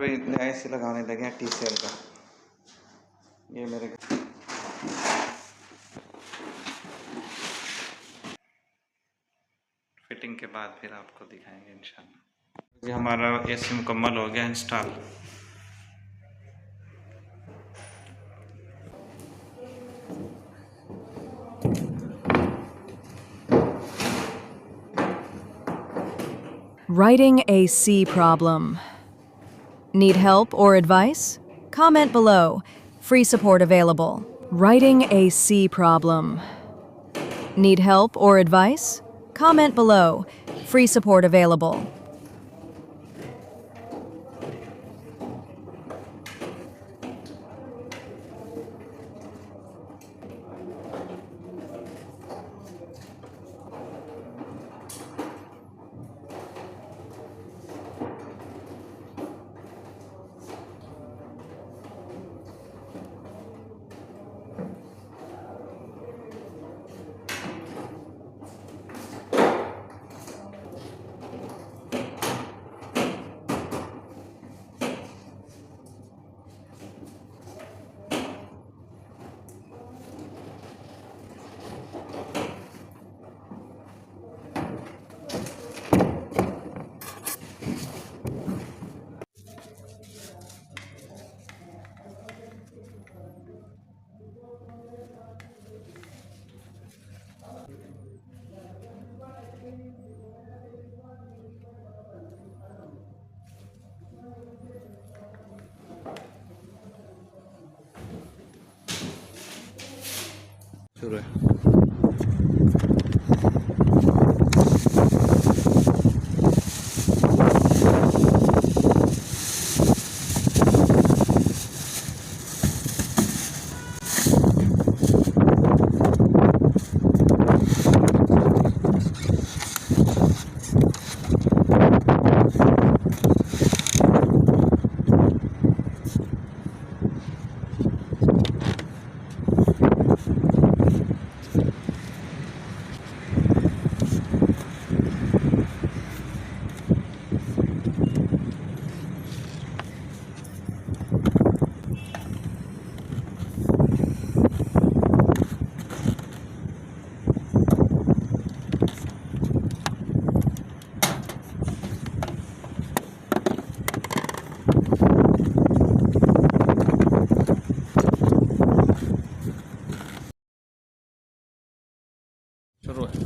पे ऐसे लगाने लगे हैं TCL का। ये मेरे फिटिंग के बाद फिर आपको दिखाएंगे इंशाल्लाह। ये हमारा AC मुकम्मल हो गया install. Writing a C problem. Need help or advice? Comment below. Free support available. Writing a C problem. Need help or advice? Comment below. Free support available. शुरू है। शुरू है।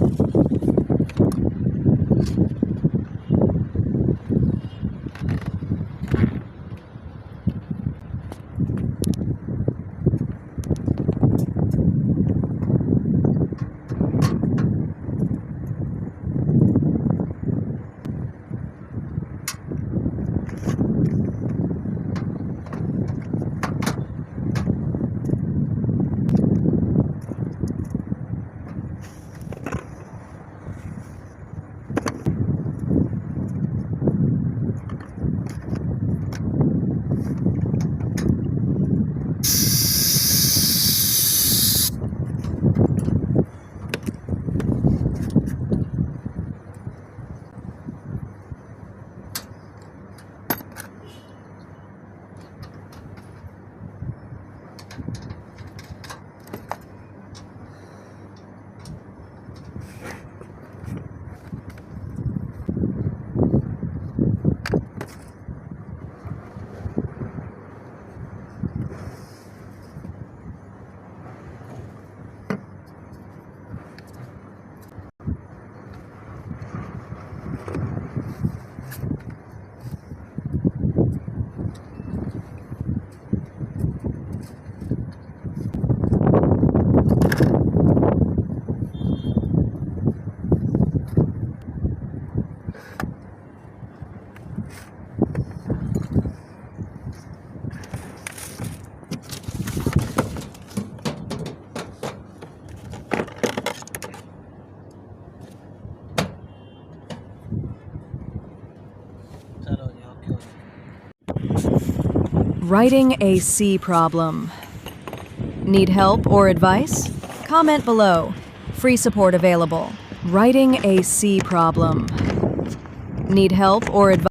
Writing a C problem. Need help or advice? Comment below. Free support available. Writing a C problem. Need help or advice?